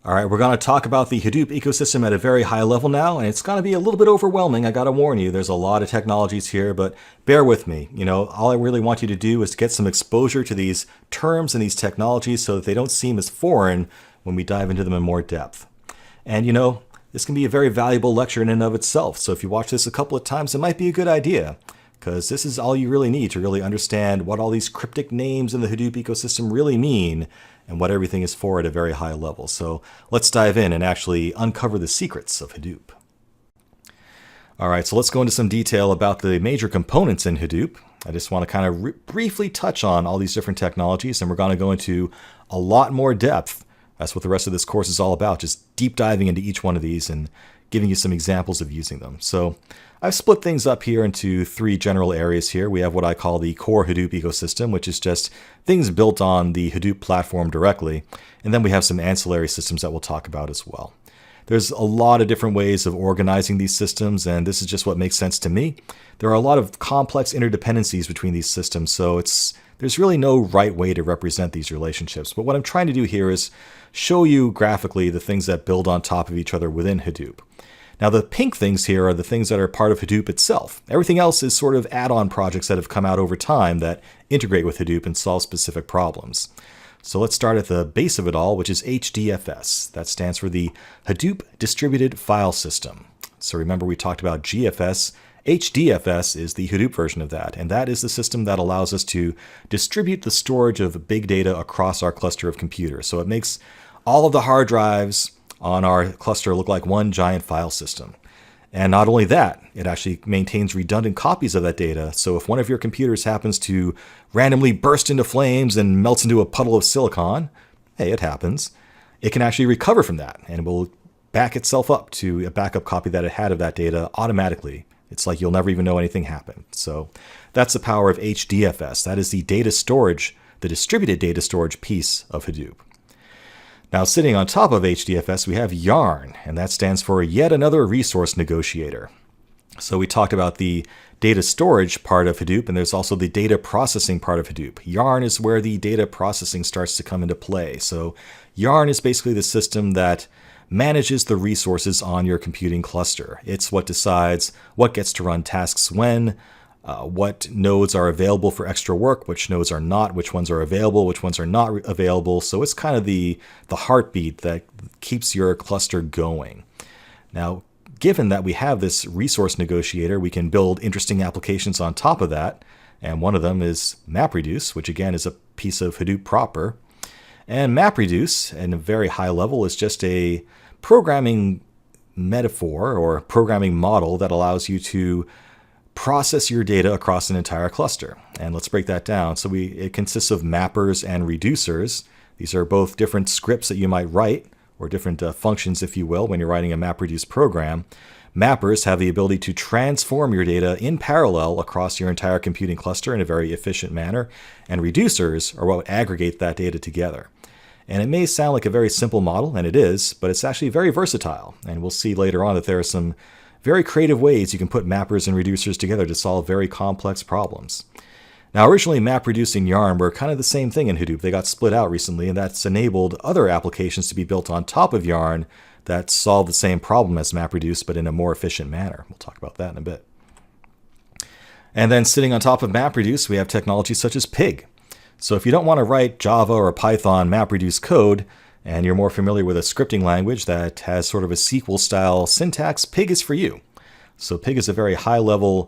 All right, we're going to talk about the Hadoop ecosystem at a very high level now, and it's going to be a little bit overwhelming. I got to warn you, there's a lot of technologies here, but bear with me. All I really want you to do is get some exposure to these terms and these technologies so that they don't seem as foreign when we dive into them in more depth. And this can be a very valuable lecture in and of itself. So if you watch this a couple of times, it might be a good idea, because this is all you really need to really understand what all these cryptic names in the Hadoop ecosystem really mean and what everything is for at a very high level. So let's dive in and actually uncover the secrets of Hadoop. All right, so let's go into some detail about the major components in Hadoop. I just want to kind of briefly touch on all these different technologies, and we're going to go into a lot more depth. That's what the rest of this course is all about, just deep diving into each one of these and giving you some examples of using them. So I've split things up here into three general areas here. We have what I call the core Hadoop ecosystem, which is just things built on the Hadoop platform directly. And then we have some ancillary systems that we'll talk about as well. There's a lot of different ways of organizing these systems, and this is just what makes sense to me. There are a lot of complex interdependencies between these systems, so there's really no right way to represent these relationships. But what I'm trying to do here is show you graphically the things that build on top of each other within Hadoop. Now, the pink things here are the things that are part of Hadoop itself. Everything else is sort of add-on projects that have come out over time that integrate with Hadoop and solve specific problems. So let's start at the base of it all, which is HDFS. That stands for the Hadoop Distributed File System. So remember, we talked about GFS. HDFS is the Hadoop version of that, and that is the system that allows us to distribute the storage of big data across our cluster of computers. So it makes all of the hard drives on our cluster look like one giant file system. And not only that, it actually maintains redundant copies of that data. So if one of your computers happens to randomly burst into flames and melts into a puddle of silicon, hey, it happens, it can actually recover from that and it will back itself up to a backup copy that it had of that data automatically. It's like you'll never even know anything happened. So that's the power of HDFS. That is the data storage, the distributed data storage piece of Hadoop. Now, sitting on top of HDFS, we have Yarn, and that stands for Yet Another Resource Negotiator. So we talked about the data storage part of Hadoop, and there's also the data processing part of Hadoop. Yarn is where the data processing starts to come into play. So Yarn is basically the system that manages the resources on your computing cluster. It's what decides what gets to run tasks when, what nodes are available for extra work, which nodes are not, which ones are available, which ones are not available. So it's kind of the heartbeat that keeps your cluster going. Now, given that we have this resource negotiator, we can build interesting applications on top of that. And one of them is MapReduce, which again is a piece of Hadoop proper. And MapReduce, at a very high level, is just a programming metaphor or programming model that allows you to process your data across an entire cluster. And let's break that down. So it consists of mappers and reducers. These are both different scripts that you might write, or different functions, if you will, when you're writing a MapReduce program. Mappers have the ability to transform your data in parallel across your entire computing cluster in a very efficient manner. And reducers are what aggregate that data together. And it may sound like a very simple model, and it is, but it's actually very versatile. And we'll see later on that there are some very creative ways you can put mappers and reducers together to solve very complex problems. Now, originally, MapReduce and Yarn were kind of the same thing in Hadoop. They got split out recently, and that's enabled other applications to be built on top of Yarn that solve the same problem as MapReduce, but in a more efficient manner. We'll talk about that in a bit. And then sitting on top of MapReduce, we have technologies such as Pig. So if you don't want to write Java or Python MapReduce code, and you're more familiar with a scripting language that has sort of a SQL-style syntax, Pig is for you. So Pig is a very high-level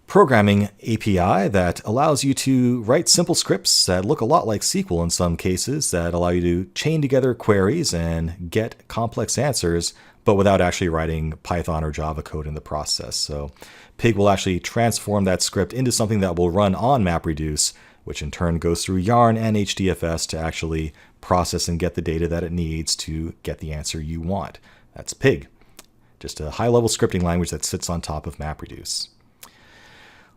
programming API that allows you to write simple scripts that look a lot like SQL in some cases, that allow you to chain together queries and get complex answers, but without actually writing Python or Java code in the process. So Pig will actually transform that script into something that will run on MapReduce, which in turn goes through Yarn and HDFS to actually process and get the data that it needs to get the answer you want. That's Pig, just a high-level scripting language that sits on top of MapReduce.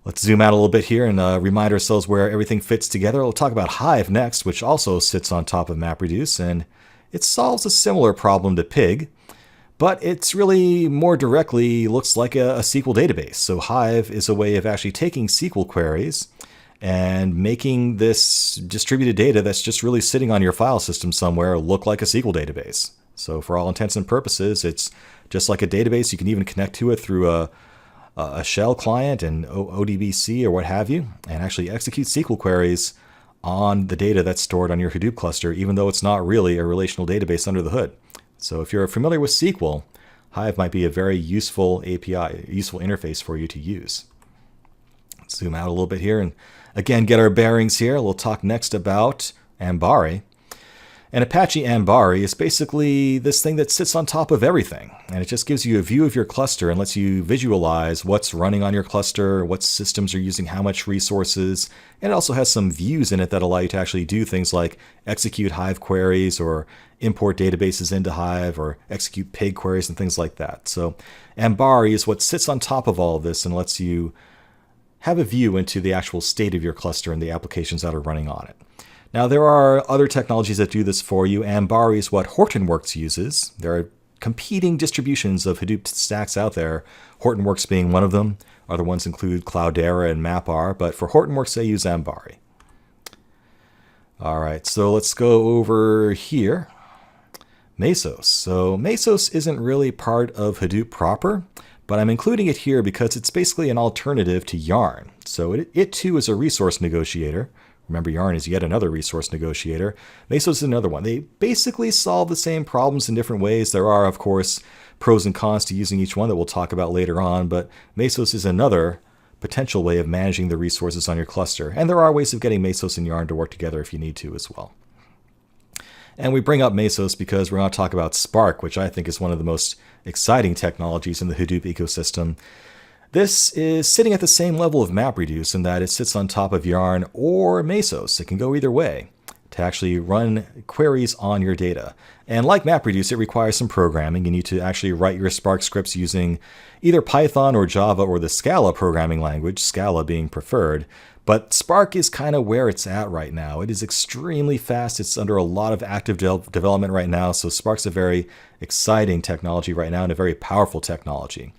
Let's zoom out a little bit here and remind ourselves where everything fits together. We'll talk about Hive next, which also sits on top of MapReduce, and it solves a similar problem to Pig, but it's really more directly looks like a SQL database. So Hive is a way of actually taking SQL queries and making this distributed data that's just really sitting on your file system somewhere look like a SQL database. So for all intents and purposes, it's just like a database. You can even connect to it through a shell client and ODBC or what have you, and actually execute SQL queries on the data that's stored on your Hadoop cluster, even though it's not really a relational database under the hood. So if you're familiar with SQL, Hive might be a very useful API, useful interface for you to use. Let's zoom out a little bit here and again get our bearings here. We'll talk next about Ambari. And Apache Ambari is basically this thing that sits on top of everything. And it just gives you a view of your cluster and lets you visualize what's running on your cluster, what systems are using how much resources. And it also has some views in it that allow you to actually do things like execute Hive queries or import databases into Hive or execute pig queries and things like that. So Ambari is what sits on top of all of this and lets you have a view into the actual state of your cluster and the applications that are running on it. Now, there are other technologies that do this for you. Ambari is what Hortonworks uses. There are competing distributions of Hadoop stacks out there, Hortonworks being one of them. Other ones include Cloudera and MapR, but for Hortonworks, they use Ambari. All right, so let's go over here. Mesos. So Mesos isn't really part of Hadoop proper, but I'm including it here because it's basically an alternative to Yarn. So it too is a resource negotiator. Remember, Yarn is yet another resource negotiator. Mesos is another one. They basically solve the same problems in different ways. There are, of course, pros and cons to using each one that we'll talk about later on, but Mesos is another potential way of managing the resources on your cluster. And there are ways of getting Mesos and Yarn to work together if you need to as well. And we bring up Mesos because we're going to talk about Spark, which I think is one of the most exciting technologies in the Hadoop ecosystem. This is sitting at the same level of MapReduce in that it sits on top of Yarn or Mesos. It can go either way to actually run queries on your data. And like MapReduce, it requires some programming. You need to actually write your Spark scripts using either Python or Java or the Scala programming language, Scala being preferred. But Spark is kind of where it's at right now. It is extremely fast. It's under a lot of active development right now. So Spark's a very exciting technology right now and a very powerful technology.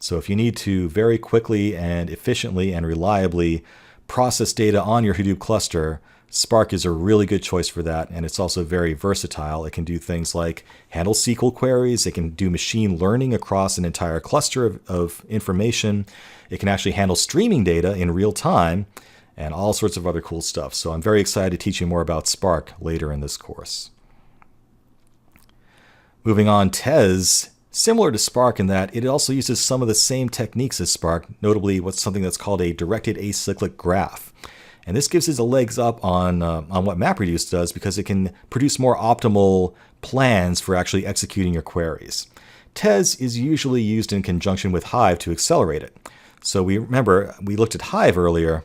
So if you need to very quickly and efficiently and reliably process data on your Hadoop cluster, Spark is a really good choice for that. And it's also very versatile. It can do things like handle SQL queries. It can do machine learning across an entire cluster of information. It can actually handle streaming data in real time and all sorts of other cool stuff. So I'm very excited to teach you more about Spark later in this course. Moving on, Tez. Similar to Spark in that it also uses some of the same techniques as Spark, notably what's something that's called a directed acyclic graph. And this gives it a legs up on what MapReduce does because it can produce more optimal plans for actually executing your queries. Tez is usually used in conjunction with Hive to accelerate it. So we looked at Hive earlier.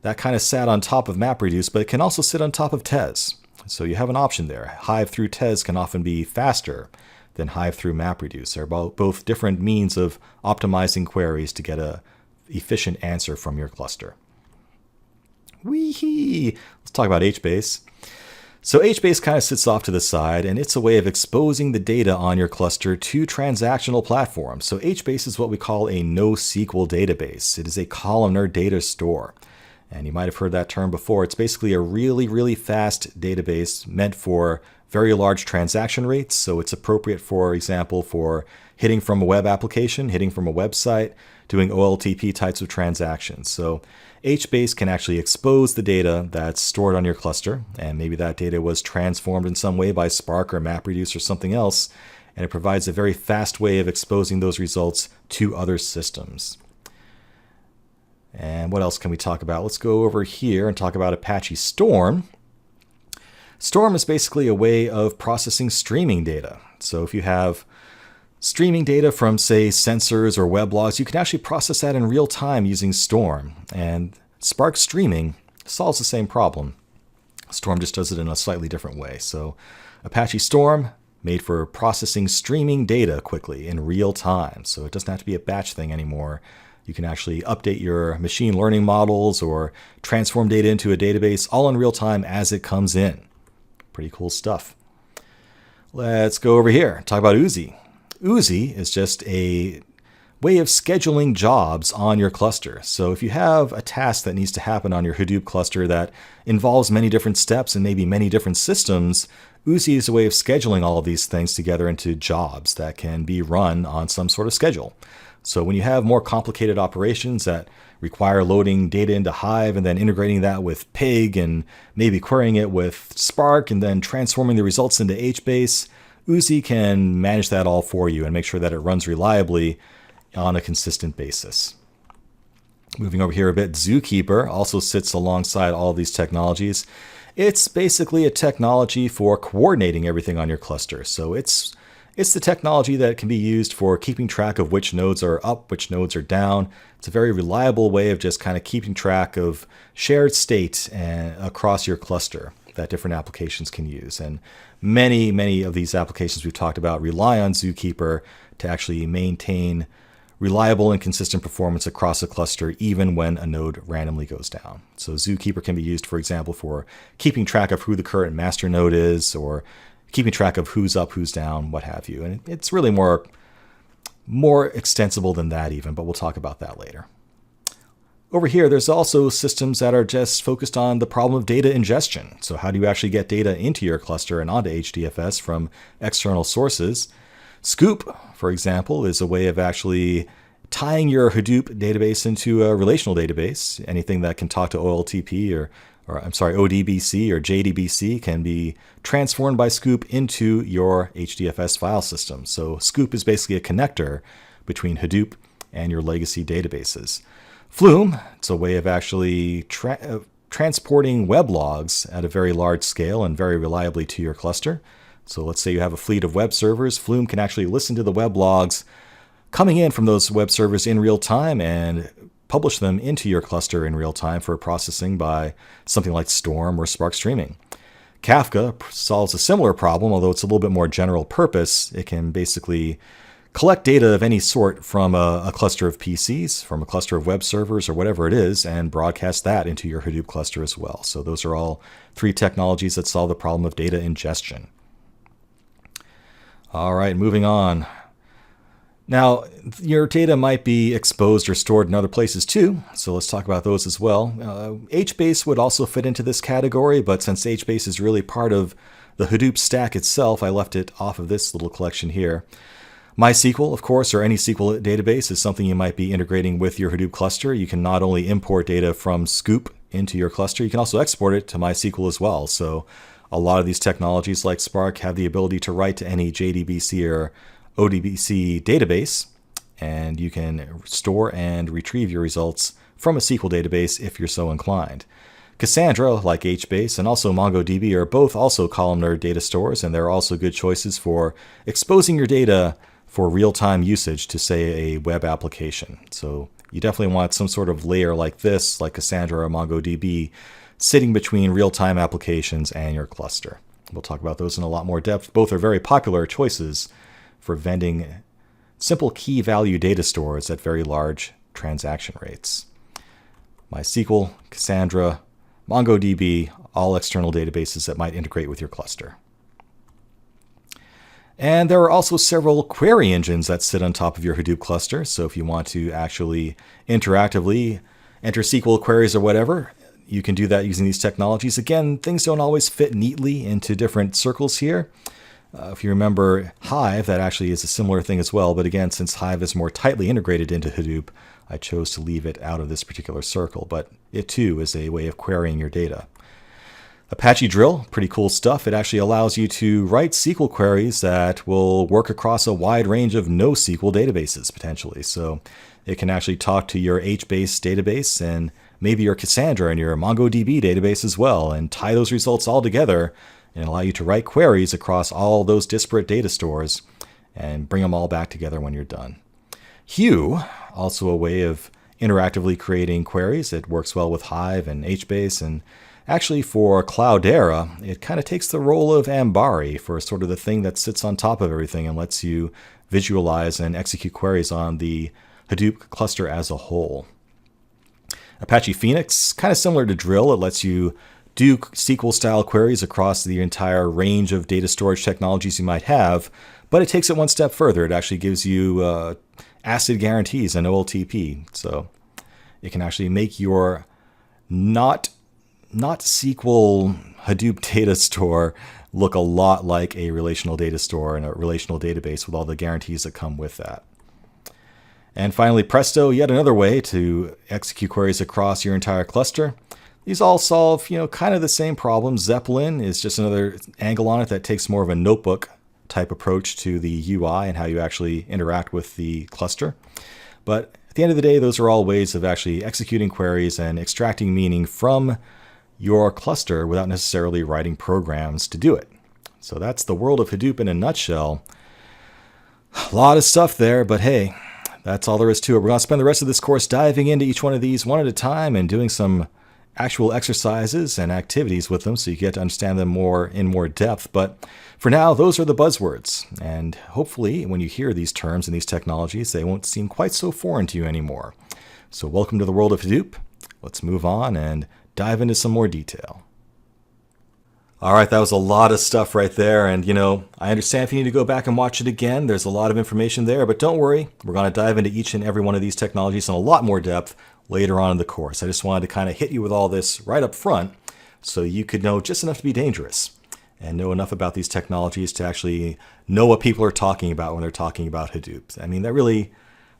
That kind of sat on top of MapReduce, but it can also sit on top of Tez. So you have an option there. Hive through Tez can often be faster than Hive through MapReduce. They're both different means of optimizing queries to get an efficient answer from your cluster. Wee-hee! Let's talk about HBase. So HBase kind of sits off to the side, and it's a way of exposing the data on your cluster to transactional platforms. So HBase is what we call a NoSQL database. It is a columnar data store. And you might have heard that term before. It's basically a really, really fast database meant for very large transaction rates. So it's appropriate, for example, for hitting from a web application, hitting from a website, doing OLTP types of transactions. So HBase can actually expose the data that's stored on your cluster, and maybe that data was transformed in some way by Spark or MapReduce or something else, and it provides a very fast way of exposing those results to other systems. And what else can we talk about? Let's go over here and talk about Apache Storm. Storm is basically a way of processing streaming data. So if you have streaming data from, say, sensors or weblogs, you can actually process that in real time using Storm. And Spark Streaming solves the same problem. Storm just does it in a slightly different way. So Apache Storm, made for processing streaming data quickly in real time. So it doesn't have to be a batch thing anymore. You can actually update your machine learning models or transform data into a database all in real time as it comes in. Pretty cool stuff. Let's go over here, talk about Oozie. Oozie is just a way of scheduling jobs on your cluster. So if you have a task that needs to happen on your Hadoop cluster that involves many different steps and maybe many different systems, Uzzi is a way of scheduling all of these things together into jobs that can be run on some sort of schedule. So when you have more complicated operations that require loading data into Hive and then integrating that with Pig and maybe querying it with Spark and then transforming the results into HBase, Uzzi can manage that all for you and make sure that it runs reliably on a consistent basis. Moving over here a bit, Zookeeper also sits alongside all of these technologies. It's basically a technology for coordinating everything on your cluster. So it's the technology that can be used for keeping track of which nodes are up, which nodes are down. It's a very reliable way of just kind of keeping track of shared state across your cluster that different applications can use. And many of these applications we've talked about rely on Zookeeper to actually maintain reliable and consistent performance across a cluster, even when a node randomly goes down. So Zookeeper can be used, for example, for keeping track of who the current master node is, or keeping track of who's up, who's down, what have you. And it's really more extensible than that even, but we'll talk about that later. Over here, there's also systems that are just focused on the problem of data ingestion. So how do you actually get data into your cluster and onto HDFS from external sources? Scoop, for example, is a way of actually tying your Hadoop database into a relational database. Anything that can talk to OLTP or ODBC or JDBC can be transformed by Scoop into your HDFS file system. So Scoop is basically a connector between Hadoop and your legacy databases. Flume, it's a way of actually transporting web logs at a very large scale and very reliably to your cluster. So let's say you have a fleet of web servers. Flume can actually listen to the web logs coming in from those web servers in real time and publish them into your cluster in real time for processing by something like Storm or Spark Streaming. Kafka solves a similar problem, although it's a little bit more general purpose. It can basically collect data of any sort from a cluster of PCs, from a cluster of web servers or whatever it is, and broadcast that into your Hadoop cluster as well. So those are all three technologies that solve the problem of data ingestion. All right, moving on. Now, your data might be exposed or stored in other places too, so let's talk about those as well. HBase would also fit into this category, but since HBase is really part of the Hadoop stack itself, I left it off of this little collection here. MySQL, of course, or any SQL database is something you might be integrating with your Hadoop cluster. You can not only import data from Scoop into your cluster, you can also export it to MySQL as well. So a lot of these technologies like Spark have the ability to write to any JDBC or ODBC database, and you can store and retrieve your results from a SQL database if you're so inclined. Cassandra, like HBase, and also MongoDB are both also columnar data stores, and they're also good choices for exposing your data for real-time usage to, say, a web application. So you definitely want some sort of layer like this, like Cassandra or MongoDB, sitting between real-time applications and your cluster. We'll talk about those in a lot more depth. Both are very popular choices for vending simple key value data stores at very large transaction rates. MySQL, Cassandra, MongoDB, all external databases that might integrate with your cluster. And there are also several query engines that sit on top of your Hadoop cluster. So if you want to actually interactively enter SQL queries or whatever, you can do that using these technologies. Again, things don't always fit neatly into different circles here. If you remember Hive, that actually is a similar thing as well. But again, since Hive is more tightly integrated into Hadoop, I chose to leave it out of this particular circle. But it too is a way of querying your data. Apache Drill, pretty cool stuff. It actually allows you to write SQL queries that will work across a wide range of NoSQL databases, potentially. So it can actually talk to your HBase database and maybe your Cassandra and your MongoDB database as well, and tie those results all together and allow you to write queries across all those disparate data stores and bring them all back together when you're done. Hue, also a way of interactively creating queries. It works well with Hive and HBase, and actually for Cloudera, it kind of takes the role of Ambari for sort of the thing that sits on top of everything and lets you visualize and execute queries on the Hadoop cluster as a whole. Apache Phoenix, kind of similar to Drill. It lets you do SQL-style queries across the entire range of data storage technologies you might have, but it takes it one step further. It actually gives you ACID guarantees and OLTP. So it can actually make your not SQL Hadoop data store look a lot like a relational data store and a relational database with all the guarantees that come with that. And finally, Presto, yet another way to execute queries across your entire cluster. These all solve, kind of the same problem. Zeppelin is just another angle on it that takes more of a notebook type approach to the UI and how you actually interact with the cluster. But at the end of the day, those are all ways of actually executing queries and extracting meaning from your cluster without necessarily writing programs to do it. So that's the world of Hadoop in a nutshell. A lot of stuff there, but hey, that's all there is to it. We're going to spend the rest of this course diving into each one of these one at a time and doing some actual exercises and activities with them so you get to understand them in more depth. But for now, those are the buzzwords. And hopefully when you hear these terms and these technologies, they won't seem quite so foreign to you anymore. So welcome to the world of Hadoop. Let's move on and dive into some more detail. All right, that was a lot of stuff right there. And, I understand if you need to go back and watch it again, there's a lot of information there. But don't worry, we're going to dive into each and every one of these technologies in a lot more depth later on in the course. I just wanted to kind of hit you with all this right up front so you could know just enough to be dangerous and know enough about these technologies to actually know what people are talking about when they're talking about Hadoop. I mean,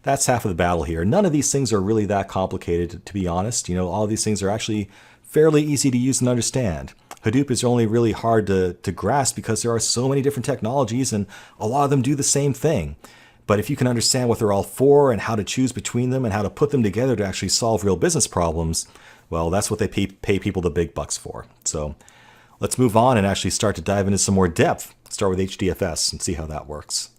that's half of the battle here. None of these things are really that complicated, to be honest. All of these things are actually fairly easy to use and understand. Hadoop is only really hard to grasp because there are so many different technologies and a lot of them do the same thing. But if you can understand what they're all for and how to choose between them and how to put them together to actually solve real business problems, well, that's what they pay people the big bucks for. So let's move on and actually start to dive into some more depth. Start with HDFS and see how that works.